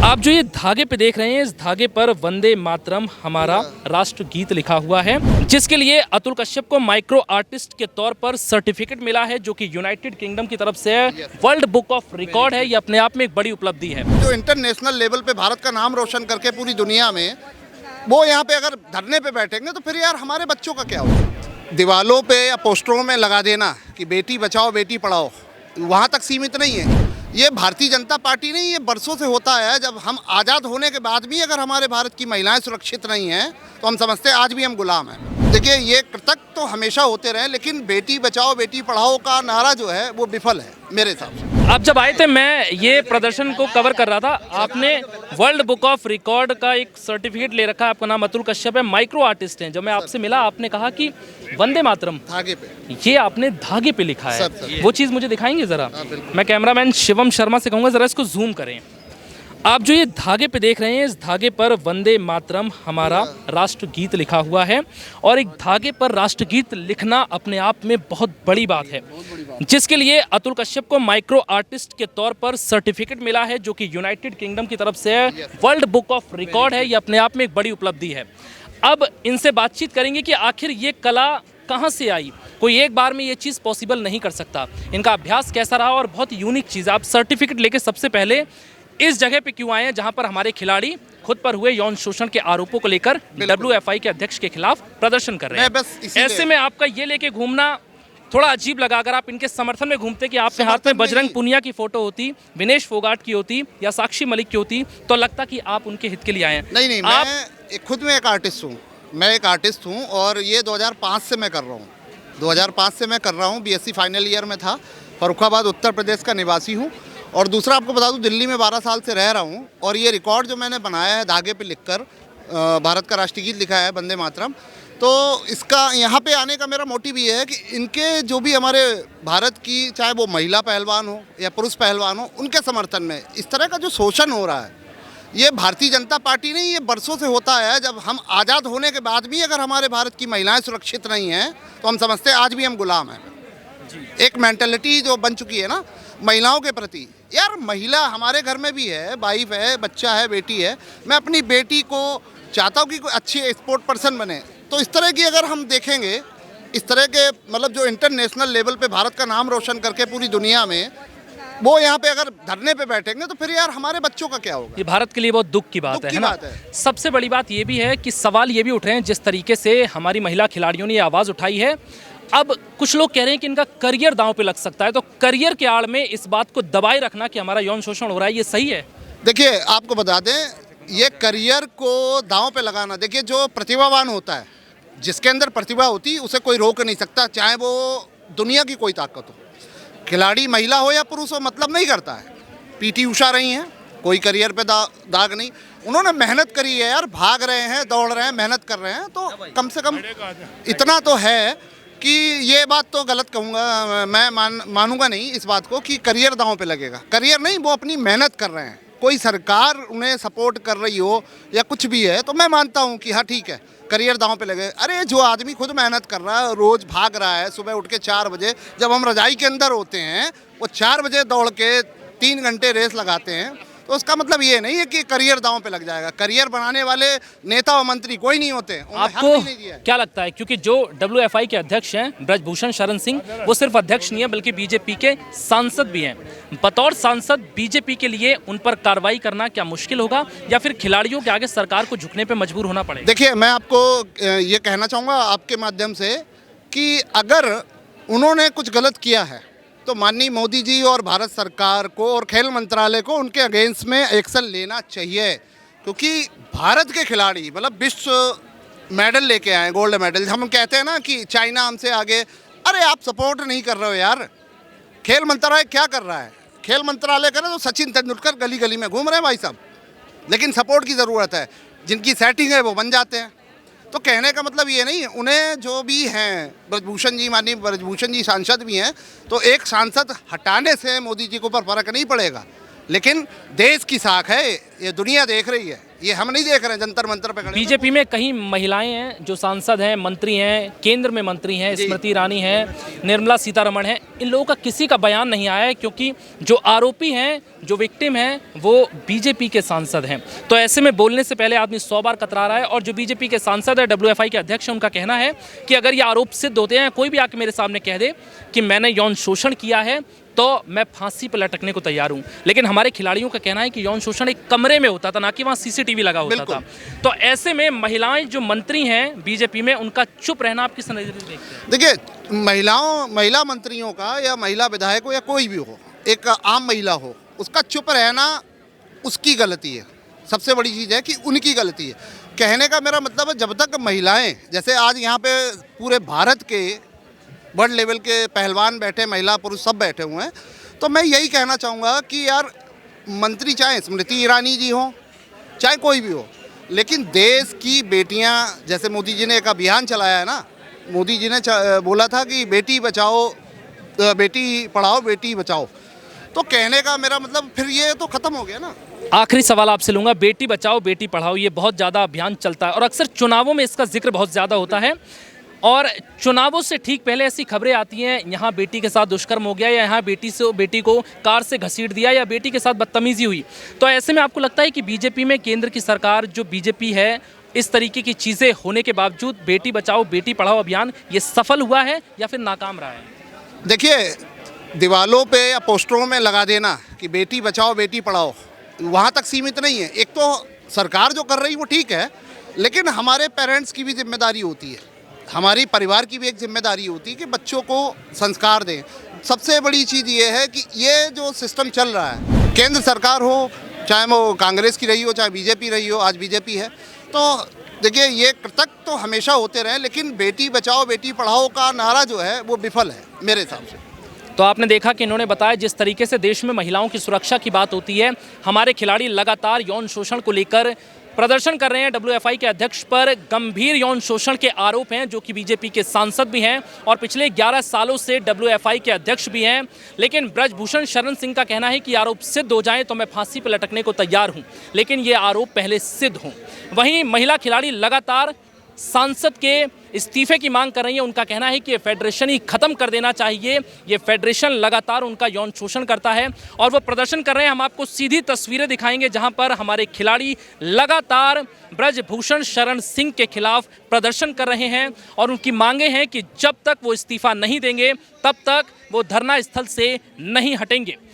आप जो ये धागे पे देख रहे हैं, इस धागे पर वंदे मातरम हमारा राष्ट्र गीत लिखा हुआ है, जिसके लिए अतुल कश्यप को माइक्रो आर्टिस्ट के तौर पर सर्टिफिकेट मिला है, जो कि यूनाइटेड किंगडम की तरफ से वर्ल्ड बुक ऑफ रिकॉर्ड है। ये अपने आप में एक बड़ी उपलब्धि है। जो इंटरनेशनल लेवल पे भारत का नाम रोशन करके पूरी दुनिया में, वो यहाँ पे अगर धरने पे बैठेंगे तो फिर यार हमारे बच्चों का क्या होगा। दीवालों पे या पोस्टरों में लगा देना कि बेटी बचाओ बेटी पढ़ाओ, वहाँ तक सीमित नहीं है। ये भारतीय जनता पार्टी नहीं, ये बरसों से होता है। जब हम आज़ाद होने के बाद भी अगर हमारे भारत की महिलाएं सुरक्षित नहीं हैं तो हम समझते हैं आज भी हम गुलाम हैं। देखिए, ये कृतज्ञ तो हमेशा होते रहे, लेकिन बेटी बचाओ बेटी पढ़ाओ का नारा जो है वो विफल है मेरे हिसाब से। आप जब आए थे, मैं ये प्रदर्शन को कवर कर रहा था, आपने वर्ल्ड बुक ऑफ रिकॉर्ड का एक सर्टिफिकेट ले रखा है। आपका नाम अतुल कश्यप है, माइक्रो आर्टिस्ट हैं। जब मैं आपसे मिला, आपने कहा कि वंदे मातरम धागे पे, ये आपने धागे पे लिखा है। सब। वो चीज़ मुझे दिखाएंगे ज़रा? बिल्कुल। मैं कैमरामैन शिवम शर्मा से कहूँगा ज़रा इसको जूम करें। आप जो ये धागे पे देख रहे हैं, इस धागे पर वंदे मातरम हमारा राष्ट्र गीत लिखा हुआ है, और एक धागे पर राष्ट्रगीत लिखना अपने आप में बहुत बड़ी बात है, जिसके लिए अतुल कश्यप को माइक्रो आर्टिस्ट के तौर पर सर्टिफिकेट मिला है, जो कि यूनाइटेड किंगडम की तरफ से वर्ल्ड बुक ऑफ रिकॉर्ड है। ये अपने आप में एक बड़ी उपलब्धि है। अब इनसे बातचीत करेंगे कि आखिर ये कला कहाँ से आई। कोई एक बार में ये चीज़ पॉसिबल नहीं कर सकता। इनका अभ्यास कैसा रहा, और बहुत यूनिक चीज़। आप सर्टिफिकेट लेके सबसे पहले इस जगह पे क्यों आए हैं, जहां पर हमारे खिलाड़ी खुद पर हुए यौन शोषण के आरोपों को लेकर WFI के अध्यक्ष के खिलाफ प्रदर्शन कर रहे हैं। ऐसे में आपका ये लेके घूमना थोड़ा अजीब लगा। अगर आप इनके समर्थन में घूमते कि आपके हाथ में बजरंग पुनिया की फोटो होती, विनेश फोगाट की होती, या साक्षी मलिक की होती, तो लगता कि आप उनके हित के लिए आए हैं। नहीं, मैं खुद में एक आर्टिस्ट हूँ। मैं एक आर्टिस्ट हूँ और ये 2005 से मैं कर रहा हूँ। 2005 से मैं कर रहा हूँ। BSc फाइनल ईयर में था। फर्रुखाबाद उत्तर प्रदेश का निवासी हूँ। और दूसरा आपको बता दूं, दिल्ली में 12 साल से रह रहा हूं। और ये रिकॉर्ड जो मैंने बनाया है धागे पे लिखकर, भारत का राष्ट्रीय गीत लिखा है वंदे मातरम, तो इसका यहाँ पे आने का मेरा मोटिव ये है कि इनके जो भी हमारे भारत की, चाहे वो महिला पहलवान हो या पुरुष पहलवान हो, उनके समर्थन में इस तरह का जो शोषण हो रहा है, ये भारतीय जनता पार्टी नहीं, ये बरसों से होता है। जब हम आज़ाद होने के बाद भी अगर हमारे भारत की महिलाएँ सुरक्षित नहीं हैं तो हम समझते हैं आज भी हम गुलाम हैं। एक मेंटेलिटी जो बन चुकी है ना महिलाओं के प्रति। यार, महिला हमारे घर में भी है, वाइफ है, बच्चा है, बेटी है। मैं अपनी बेटी को चाहता हूँ कि कोई अच्छी स्पोर्ट पर्सन बने। तो इस तरह की अगर हम देखेंगे, इस तरह के मतलब जो इंटरनेशनल लेवल पे भारत का नाम रोशन करके पूरी दुनिया में, वो यहाँ पे अगर धरने पे बैठेंगे तो फिर यार हमारे बच्चों का क्या होगा। ये भारत के लिए बहुत दुख की बात है ना। सबसे बड़ी बात ये भी है कि सवाल ये भी उठ रहे हैं, जिस तरीके से हमारी महिला खिलाड़ियों ने आवाज़ उठाई है, अब कुछ लोग कह रहे हैं कि इनका करियर दांव पे लग सकता है। तो करियर के आड़ में इस बात को दबाए रखना कि हमारा यौन शोषण हो रहा है, ये सही है? देखिए, आपको बता दें, ये करियर को दांव पे लगाना, देखिए जो प्रतिभावान होता है, जिसके अंदर प्रतिभा होती है, उसे कोई रोक नहीं सकता, चाहे वो दुनिया की कोई ताकत हो। खिलाड़ी महिला हो या पुरुष हो, मतलब नहीं करता है। PT उषा रही हैं, कोई करियर पे दाग नहीं। उन्होंने मेहनत करी है यार, भाग रहे हैं, दौड़ रहे हैं, मेहनत कर रहे हैं, तो कम से कम इतना तो है कि ये बात तो गलत कहूँगा मैं, मानूंगा नहीं इस बात को कि करियर दांव पे लगेगा। करियर नहीं, वो अपनी मेहनत कर रहे हैं। कोई सरकार उन्हें सपोर्ट कर रही हो या कुछ भी है तो मैं मानता हूँ कि हाँ ठीक है, करियर दांव पे लगे। अरे जो आदमी खुद मेहनत कर रहा है, रोज़ भाग रहा है, सुबह उठ के 4 बजे, जब हम रजाई के अंदर होते हैं, वो 4 बजे दौड़ के 3 घंटे रेस लगाते हैं, तो उसका मतलब ये नहीं है कि करियर दांव पे लग जाएगा। करियर बनाने वाले नेता और मंत्री कोई नहीं होते। आपको क्या लगता है, क्योंकि जो WFI के अध्यक्ष हैं ब्रजभूषण शरण सिंह, वो सिर्फ अध्यक्ष नहीं है बल्कि BJP के सांसद भी हैं। बतौर सांसद BJP के लिए उन पर कार्रवाई करना क्या मुश्किल होगा, या फिर खिलाड़ियों के आगे सरकार को झुकने पर मजबूर होना पड़ेगा? देखिए, मैं आपको ये कहना चाहूँगा आपके माध्यम से कि अगर उन्होंने कुछ गलत किया है तो माननीय मोदी जी और भारत सरकार को और खेल मंत्रालय को उनके अगेंस्ट में एक्शन लेना चाहिए। क्योंकि भारत के खिलाड़ी मतलब विश्व मेडल लेके आए, गोल्ड मेडल। हम कहते हैं ना कि चाइना हमसे आगे, अरे आप सपोर्ट नहीं कर रहे हो यार। खेल मंत्रालय क्या कर रहा है? खेल मंत्रालय करे तो सचिन तेंदुलकर गली गली में घूम रहे हैं भाई साहब, लेकिन सपोर्ट की ज़रूरत है। जिनकी सेटिंग है वो बन जाते हैं। तो कहने का मतलब ये नहीं, उन्हें जो भी हैं ब्रजभूषण जी, माननीय ब्रजभूषण जी सांसद भी हैं, तो एक सांसद हटाने से मोदी जी को ऊपर फर्क नहीं पड़ेगा। लेकिन देश की साख है, ये दुनिया देख रही है। ये हम नहीं देख रहे हैं जंतर मंतर पे खड़े। बीजेपी में कई महिलाएं हैं जो सांसद हैं, मंत्री हैं, केंद्र में मंत्री हैं, स्मृति ईरानी हैं, निर्मला सीतारमण हैं। इन लोगों का किसी का बयान नहीं आया है क्योंकि जो आरोपी हैं, जो विक्टिम हैं, वो बीजेपी के सांसद हैं। तो ऐसे में बोलने से पहले आदमी 100 बार कतरा रहा है। और जो बीजेपी के सांसद है, WFI के अध्यक्ष हैं, उनका कहना है कि अगर ये आरोप सिद्ध होते हैं, कोई भी आके मेरे सामने कह दे कि मैंने यौन शोषण किया है तो मैं फांसी पर लटकने को तैयार हूं। लेकिन हमारे खिलाड़ियों का कहना है कि यौन शोषण एक कमरे में होता था, ना कि वहां CCTV लगा होता था। तो ऐसे में महिलाएं जो मंत्री हैं बीजेपी में, उनका चुप रहना आप किस नजरिए से देखते हैं? देखिए, महिला मंत्रियों का या महिला विधायक हो या कोई भी हो, एक आम महिला हो, उसका चुप रहना उसकी गलती है। सबसे बड़ी चीज़ है कि उनकी गलती है। कहने का मेरा मतलब है, जब तक महिलाएं, जैसे आज यहाँ पे पूरे भारत के वर्ल्ड लेवल के पहलवान बैठे, महिला पुरुष सब बैठे हुए हैं, तो मैं यही कहना चाहूँगा कि यार मंत्री चाहे स्मृति ईरानी जी हो, चाहे कोई भी हो, लेकिन देश की बेटियां, जैसे मोदी जी ने एक अभियान चलाया है ना, मोदी जी ने बोला था कि बेटी बचाओ, बेटी पढ़ाओ, बेटी बचाओ, तो कहने का मेरा मतलब फिर ये तो ख़त्म हो गया ना। आखिरी सवाल आपसे लूँगा, बेटी बचाओ बेटी पढ़ाओ, ये बहुत ज़्यादा अभियान चलता है और अक्सर चुनावों में इसका जिक्र बहुत ज़्यादा होता है। और चुनावों से ठीक पहले ऐसी खबरें आती हैं, यहाँ बेटी के साथ दुष्कर्म हो गया, या यहाँ बेटी को कार से घसीट दिया, या बेटी के साथ बदतमीजी हुई। तो ऐसे में आपको लगता है कि बीजेपी में, केंद्र की सरकार जो बीजेपी है, इस तरीके की चीज़ें होने के बावजूद बेटी बचाओ बेटी पढ़ाओ अभियान ये सफल हुआ है या फिर नाकाम रहा है? देखिए, दीवालों पे या पोस्टरों में लगा देना कि बेटी बचाओ बेटी पढ़ाओ, वहाँ तक सीमित नहीं है। एक तो सरकार जो कर रही है वो ठीक है, लेकिन हमारे पेरेंट्स की भी जिम्मेदारी होती है, हमारी परिवार की भी एक जिम्मेदारी होती है कि बच्चों को संस्कार दें। सबसे बड़ी चीज़ ये है कि ये जो सिस्टम चल रहा है, केंद्र सरकार हो, चाहे वो कांग्रेस की रही हो, चाहे बीजेपी रही हो, आज बीजेपी है, तो देखिए ये कृतक तो हमेशा होते रहे, लेकिन बेटी बचाओ बेटी पढ़ाओ का नारा जो है वो विफल है मेरे हिसाब से। तो आपने देखा कि इन्होंने बताया जिस तरीके से देश में महिलाओं की सुरक्षा की बात होती है, हमारे खिलाड़ी लगातार यौन शोषण को लेकर प्रदर्शन कर रहे हैं। WFI के अध्यक्ष पर गंभीर यौन शोषण के आरोप हैं, जो कि बीजेपी के सांसद भी हैं और पिछले 11 सालों से WFI के अध्यक्ष भी हैं। लेकिन ब्रजभूषण शरण सिंह का कहना है कि आरोप सिद्ध हो जाएं तो मैं फांसी पर लटकने को तैयार हूं, लेकिन ये आरोप पहले सिद्ध हों। वहीं महिला खिलाड़ी लगातार सांसद के इस्तीफे की मांग कर रही है। उनका कहना है कि ये फेडरेशन ही खत्म कर देना चाहिए, ये फेडरेशन लगातार उनका यौन शोषण करता है और वो प्रदर्शन कर रहे हैं। हम आपको सीधी तस्वीरें दिखाएंगे जहां पर हमारे खिलाड़ी लगातार ब्रजभूषण शरण सिंह के खिलाफ प्रदर्शन कर रहे हैं और उनकी मांगे हैं कि जब तक वो इस्तीफा नहीं देंगे तब तक वो धरना स्थल से नहीं हटेंगे।